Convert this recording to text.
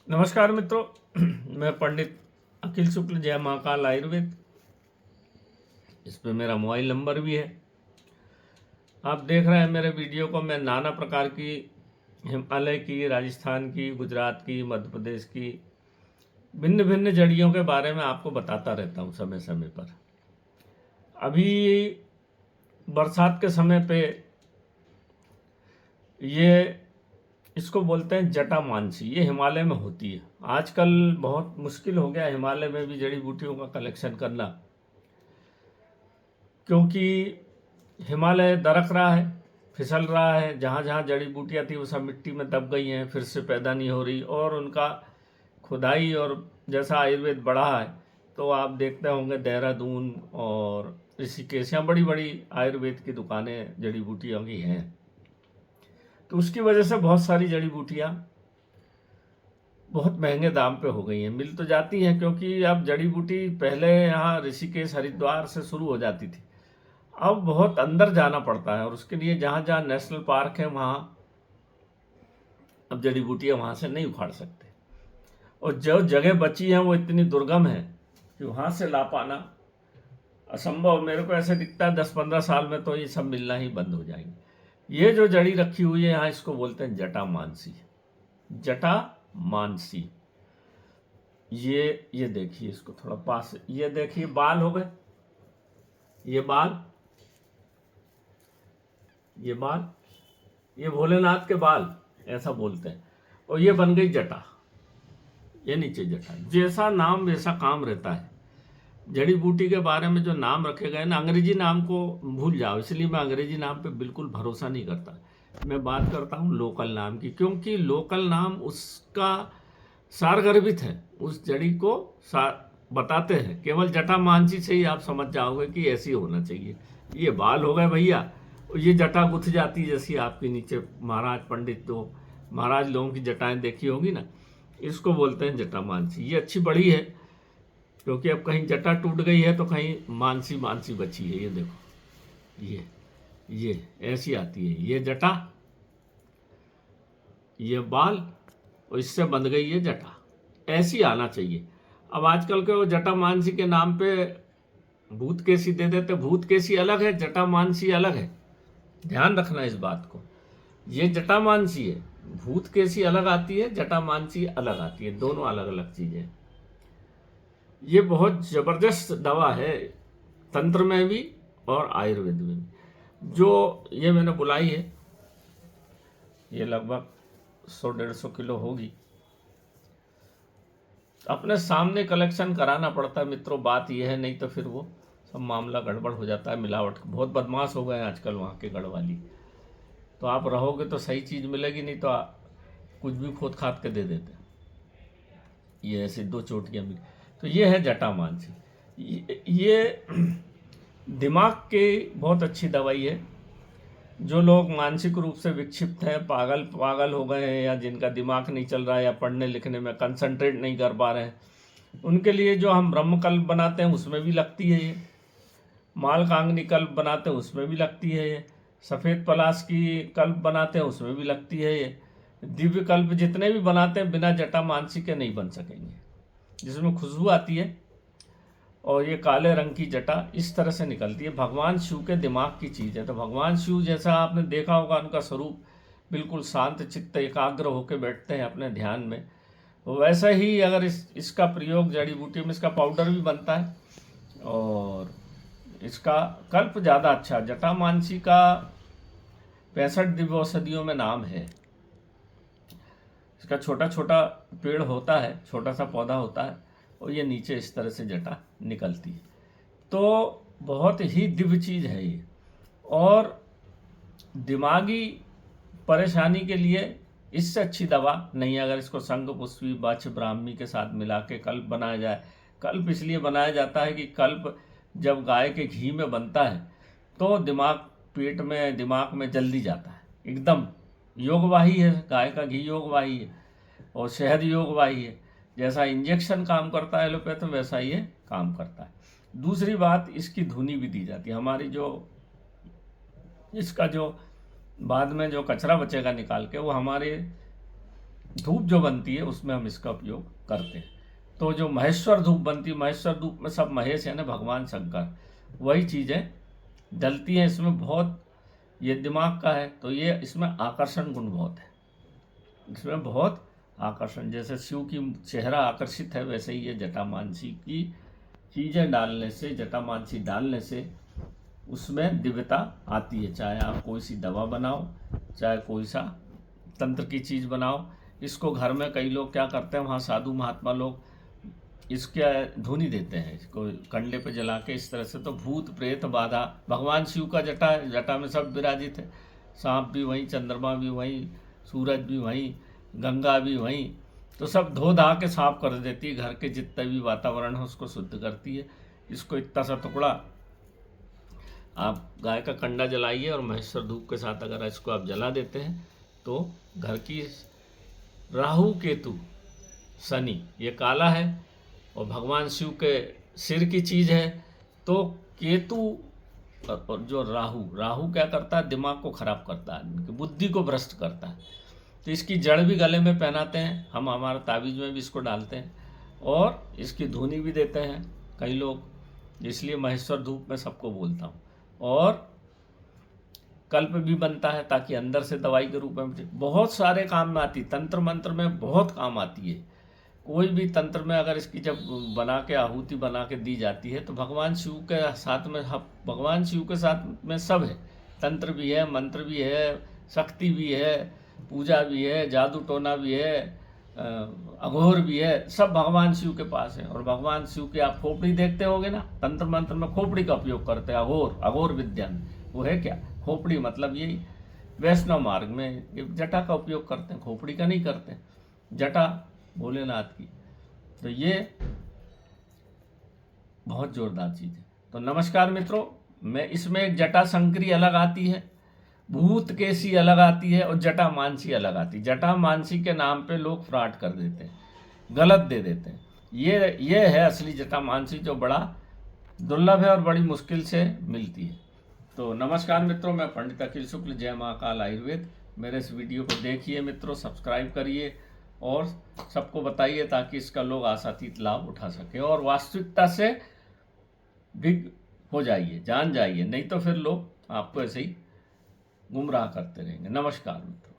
नमस्कार मित्रों, मैं पंडित अखिल शुक्ल, जय महाकाल आयुर्वेद। इस पे मेरा मोबाइल नंबर भी है। आप देख रहे हैं मेरे वीडियो को। मैं नाना प्रकार की हिमालय की, राजस्थान की, गुजरात की, मध्य प्रदेश की भिन्न भिन्न जड़ियों के बारे में आपको बताता रहता हूँ समय समय पर। अभी बरसात के समय पे ये इसको बोलते हैं जटा मानसी। ये हिमालय में होती है। आजकल बहुत मुश्किल हो गया हिमालय में भी जड़ी बूटियों का कलेक्शन करना, क्योंकि हिमालय दरक रहा है, फिसल रहा है। जहाँ जहाँ जड़ी बूटियाँ थी वो सब मिट्टी में दब गई हैं, फिर से पैदा नहीं हो रही। और उनका खुदाई और जैसा आयुर्वेद बढ़ा है, तो आप देखते होंगे देहरादून और ऋषिकेश यहाँ बड़ी बड़ी आयुर्वेद की दुकानें जड़ी बूटियों की हैं। तो उसकी वजह से बहुत सारी जड़ी बूटियाँ बहुत महंगे दाम पे हो गई हैं। मिल तो जाती हैं, क्योंकि अब जड़ी बूटी पहले यहाँ ऋषिकेश हरिद्वार से शुरू हो जाती थी, अब बहुत अंदर जाना पड़ता है। और उसके लिए जहाँ जहाँ नेशनल पार्क है वहाँ अब जड़ी बूटियाँ वहाँ से नहीं उखाड़ सकते। और जो जगह बची है वो इतनी दुर्गम है कि वहाँ से ला पाना असंभव। मेरे को ऐसे दिखता है 10-15 साल में तो ये सब मिलना ही बंद हो जाएंगे। ये जो जड़ी रखी हुई है यहाँ, इसको बोलते हैं जटा मानसी। जटा मानसी। ये देखिए, इसको थोड़ा पास से ये देखिए, बाल हो गए, ये बाल, ये बाल, ये भोलेनाथ के बाल ऐसा बोलते हैं। और ये बन गई जटा, ये नीचे जटा। जैसा नाम वैसा काम रहता है। जड़ी बूटी के बारे में जो नाम रखे गए ना, अंग्रेजी नाम को भूल जाओ। इसलिए मैं अंग्रेजी नाम पे बिल्कुल भरोसा नहीं करता। मैं बात करता हूँ लोकल नाम की, क्योंकि लोकल नाम उसका सारगर्भित है, उस जड़ी को बताते हैं। केवल जटा मानसी से ही आप समझ जाओगे कि ऐसी होना चाहिए। ये बाल हो गए भैया, और ये जटा गुथ जाती जैसी आपके नीचे महाराज पंडित, जो महाराज लोगों की जटाएं देखी होगी ना, इसको बोलते हैं जटा मानसी। ये अच्छी बड़ी है, क्योंकि अब कहीं जटा टूट गई है तो कहीं मानसी मानसी बची है। ये देखो, ये ऐसी आती है। ये जटा, ये बाल, और इससे बंध गई ये जटा। ऐसी आना चाहिए। अब आजकल के वो जटा मानसी के नाम पे भूत केसी दे देते। भूत केसी अलग है, जटा मानसी अलग है। ध्यान रखना इस बात को। ये जटा मानसी है, भूत केसी अलग आती है, जटा मानसी अलग आती है। दोनों अलग अलग चीजें। ये बहुत जबरदस्त दवा है, तंत्र में भी और आयुर्वेद में भी। जो ये मैंने बुलाई है, ये लगभग 100-150 किलो होगी। अपने सामने कलेक्शन कराना पड़ता है मित्रों। बात यह है, नहीं तो फिर वो सब मामला गड़बड़ हो जाता है। मिलावट बहुत बदमाश हो गए हैं आजकल वहाँ के गढ़वाली। तो आप रहोगे तो सही चीज़ मिलेगी, नहीं तो कुछ भी खोद खाद के दे देते हैं। ये ऐसे 2 चोटियाँ मिली। तो ये है जटा मानसी। ये दिमाग की बहुत अच्छी दवाई है। जो लोग मानसिक रूप से विक्षिप्त हैं, पागल हो गए हैं, या जिनका दिमाग नहीं चल रहा है, या पढ़ने लिखने में कंसंट्रेट नहीं कर पा रहे हैं, उनके लिए जो हम ब्रह्मकल्प बनाते हैं उसमें भी लगती है ये। मालकांगनी कल्प बनाते हैं उसमें भी लगती है ये। सफ़ेद पलाश की कल्प बनाते हैं उसमें भी लगती है ये। दिव्य कल्प जितने भी बनाते हैं बिना जटा मानसी के नहीं बन सकेंगे, जिसमें खुशबू आती है। और ये काले रंग की जटा इस तरह से निकलती है। भगवान शिव के दिमाग की चीज़ है। तो भगवान शिव जैसा आपने देखा होगा, उनका स्वरूप बिल्कुल शांत चित्त एकाग्र होकर बैठते हैं अपने ध्यान में। वैसा ही अगर इसका प्रयोग जड़ी बूटी में, इसका पाउडर भी बनता है और इसका कल्प ज़्यादा अच्छा। जटा मानसी का 65 दिव्य औषधियों में नाम है। इसका छोटा छोटा पेड़ होता है, छोटा सा पौधा होता है, और ये नीचे इस तरह से जटा निकलती है। तो बहुत ही दिव्य चीज़ है ये। और दिमागी परेशानी के लिए इससे अच्छी दवा नहीं है। अगर इसको संग पुष्पी बच्छ ब्राह्मी के साथ मिला के कल्प बनाया जाए। कल्प इसलिए बनाया जाता है कि कल्प जब गाय के घी में बनता है तो पेट में दिमाग में जल्दी जाता है। एकदम योगवाही है, गाय का घी योगवाही है, और शहद योगवाही है। जैसा इंजेक्शन काम करता है एलोपैथ, वैसा ये काम करता है। दूसरी बात, इसकी धुनी भी दी जाती है। हमारी जो इसका जो बाद में जो कचरा बचेगा निकाल के, वो हमारे धूप जो बनती है उसमें हम इसका उपयोग करते हैं। तो जो महेश्वर धूप बनती है, महेश्वर धूप में सब महेश है ना, भगवान शंकर, वही चीज़ें डलती हैं इसमें। बहुत ये दिमाग का है तो ये इसमें आकर्षण गुण बहुत है, इसमें बहुत आकर्षण, जैसे शिव की चेहरा आकर्षित है वैसे ही ये जटामांसी की चीज़ें डालने से, जटामांसी डालने से उसमें दिव्यता आती है। चाहे आप कोई सी दवा बनाओ, चाहे कोई सा तंत्र की चीज़ बनाओ, इसको घर में कई लोग क्या करते हैं, वहाँ साधु महात्मा लोग इसके धुनी देते हैं, इसको कंडे पे जला के इस तरह से। तो भूत प्रेत बाधा, भगवान शिव का जटा है, जटा में सब विराजित है, सांप भी वहीं, चंद्रमा भी वहीं, सूरज भी वहीं, गंगा भी वहीं, तो सब धो धा के साफ कर देती है, घर के जितने भी वातावरण है उसको शुद्ध करती है। इसको इतना सा टुकड़ा आप गाय का कंडा जलाइए और महेश्वर धूप के साथ अगर इसको आप जला देते हैं तो घर की राहु केतु शनि, ये काला है और भगवान शिव के सिर की चीज़ है, तो केतु और जो राहु क्या करता है, दिमाग को खराब करता है, आदमी की बुद्धि को भ्रष्ट करता है। तो इसकी जड़ भी गले में पहनाते हैं हम, हमारे ताबीज़ में भी इसको डालते हैं और इसकी धुनी भी देते हैं कई लोग, इसलिए महेश्वर धूप में सबको बोलता हूँ। और कल्प भी बनता है ताकि अंदर से दवाई के रूप में बहुत सारे काम में आती है, तंत्र मंत्र में बहुत काम आती है। कोई भी तंत्र में अगर इसकी जब बना के आहुति बना के दी जाती है तो भगवान शिव के साथ में, भगवान शिव के साथ में सब है, तंत्र भी है, मंत्र भी है, शक्ति भी है, पूजा भी है, जादू टोना भी है, अघोर भी है, सब भगवान शिव के पास है। और भगवान शिव की आप खोपड़ी देखते होगे ना, तंत्र मंत्र में खोपड़ी का उपयोग करते हैं, अघोर विद्या में वो है क्या, खोपड़ी, मतलब यही वैष्णव मार्ग में जटा का उपयोग करते हैं, खोपड़ी का नहीं करते, जटा भोलेनाथ की। तो ये बहुत जोरदार चीज़ है। तो नमस्कार मित्रों, मैं इसमें एक जटा संकरी अलग आती है, भूत केसी अलग आती है और जटा मानसी अलग आती है। जटा मानसी के नाम पे लोग फ्रॉड कर देते हैं, गलत दे देते हैं। ये है असली जटा मानसी, जो बड़ा दुर्लभ है और बड़ी मुश्किल से मिलती है। तो नमस्कार मित्रों, मैं पंडित अखिल शुक्ल, जय महाकाल आयुर्वेद। मेरे इस वीडियो को देखिए मित्रों, सब्सक्राइब करिए और सबको बताइए ताकि इसका लोग आसातीत लाभ उठा सके और वास्तविकता से भी हो जाइए, जान जाइए, नहीं तो फिर लोग आपको ऐसे ही गुमराह करते रहेंगे। नमस्कार मित्रों।